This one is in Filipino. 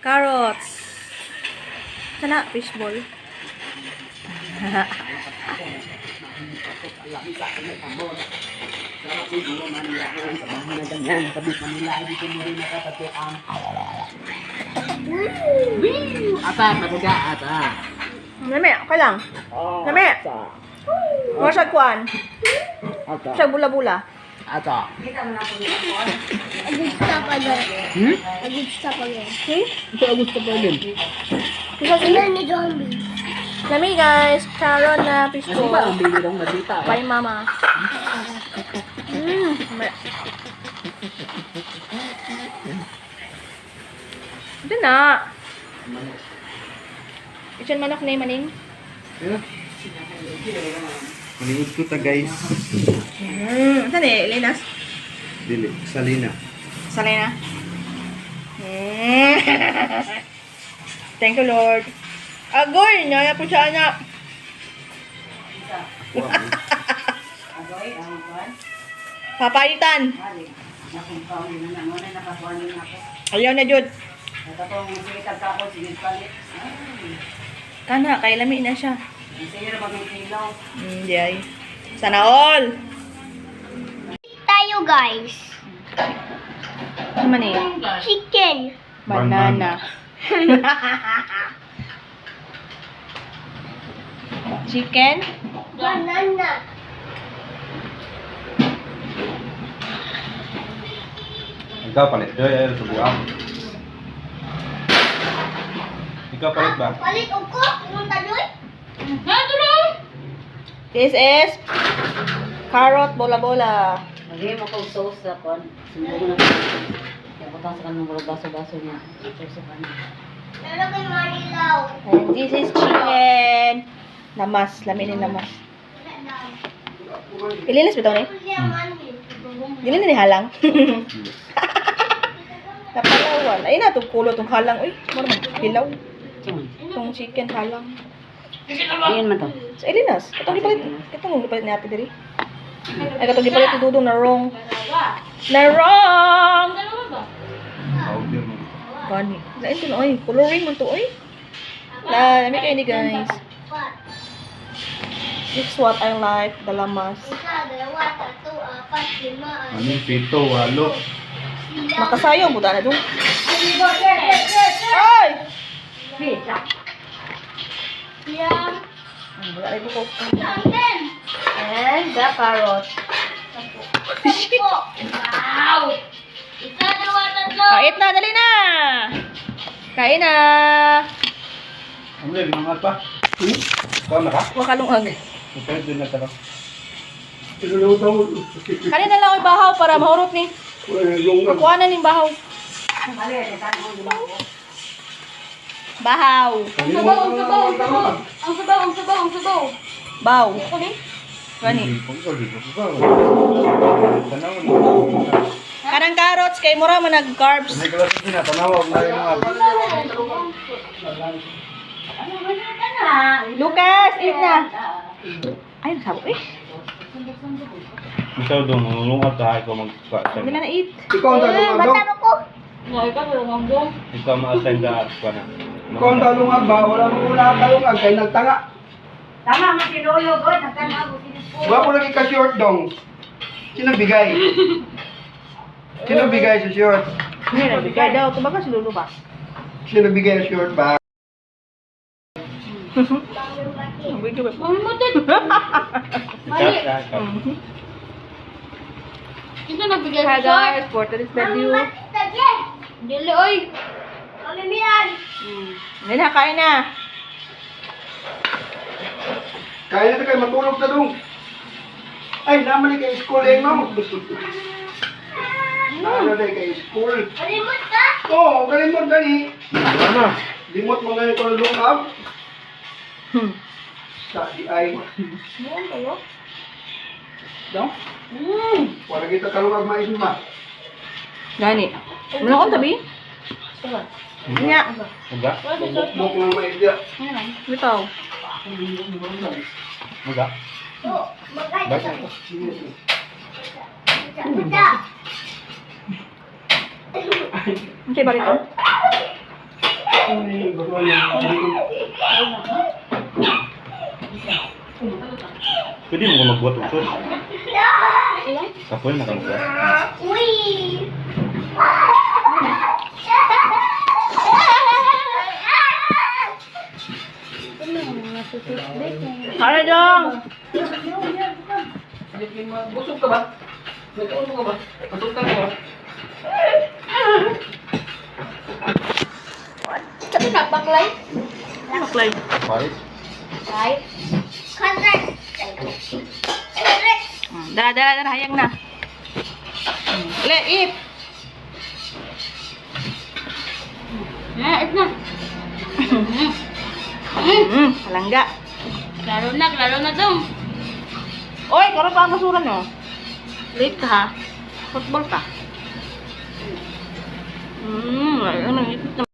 Carrots. Sana, fishball. Apa, mabuga ata. Nami, okay lang. Nami. Mga siya kuan. Ata. Siya bula-bula. Ata. Agusta pa dyan. Hmm? Agusta pa dyan. See? Ito agos ka pa din. Isa Sila ni Zombie. Nami guys, Sharon na Kasi fishball. ba ang bili dong nagita? Bye mama. Ito na. Isan manok na yung maning. Maliit ko ta guys. Saan eh? Linas? Dili, salina. Sanay na. Thank you Lord. Agoy! Naya po siya na. Papaitan. Ayaw na Jud. Kana, kay lami na siya. Di ay. Sana all. Tayo guys. Ano man eh? Chicken. Banana. Chicken. Banana. Ikaw palit. Joy, ay subuan. Ikaw palit ba? Palit ko. Yung tayoy. This is carrot bola-bola. Lagay mo kong sauce sa kon. Sundo mo na. Kaya butang sa kanong baso-baso niya. Sauce sa kanong. Lalagay manilaw. And this is chicken. Lamas. Lamin yung lamas. Ilinis ba ito ni? Dili na ni halang. Napalawan. Ay na, itong kulo, itong halang. Uy, marang hilaw. Itong chicken halang. Ayan man to. Sa Elinas, katong gipalit. Katong gipalit natin diri. Ay, katong gipalit ito na wrong. Na wrong! Tawag din mo. Gani. Lain ko na, oy. Coloring mo to, oy. Lami kayo ni guys. This is what I like, the lamas. Isa, dalawa, tatlo, apat, lima, Ano yung pito, walo. Makasayaw mo na doon. Ay! Yan. Wala rin ko. Amen. And the carrot. Wow. Isa, dalawa, tatlo. Kait na, dali na! Kain na! Ano yung mga pa? Ikaw na ka? Wakalungag. Ikaw din na tara. Kanin na lang ang bahaw para mahurot ni. Kukuha na ng bahaw. Bahaw. Ang sabaw, ang sabaw, ang sabaw. Ang sabaw, ang sabaw, ang sabaw. Baw. Gani. Kanang carrots kay mura man nag-carbs. May kalas din na, tanawag na yung mga. Lucas, eat na. Ay, nasabo eh. Ikaw doon, nulungat ka, ikaw magkakasal. Hindi na na-eat. Ikaw ang talungag daw. Bata ko. Ikaw ma-assign ka ka na. Ikaw ang talungag ba? Wala mo wala ang talungag kay nagtanga. Tama, masinuyo ko. Nagtanaw ko. Ba ko lagi ka short dong. Sino bigay? Sino bigay sa short? Hindi na, bigay daw. Tumaga si Lulu ba? Sino bigay sa short ba? Video ba? Mali. Ito nagbigay Hi sa short. guys, for today's video. Dili, oy. Mamimiyan. Hindi na, kain na. Kaya na kayo matulog na dong. Ay, naman kay school eh mo. Naman kay school. Malimot ka? Oo, kalimot gani. Ano? Limot mo gani ko lungab. Sa ay. Meron kayo? Dong? Wala kita kalungag maisin ba? Gani. Muna ko tabi? Nga. Uga? Buk mo maisya. Bitaw. Uga? Oo. Magay. Basta. Pizza. Okay ba rin? Uy, baka na. Pwede mo ko magbuhat usod. Kapoy mo ka magbuhat. Ano dong? Busog ka ba? Nagkaon mo ka ba? Busog ka ba? Sabi na, baklay. Maklay. Paris. Right? Dala, hayang na. Le, ip. Ito na. Halangga. Laro na dong. Oy, karon pa ang basura no. Late ka ha. Football ka. Ano, ito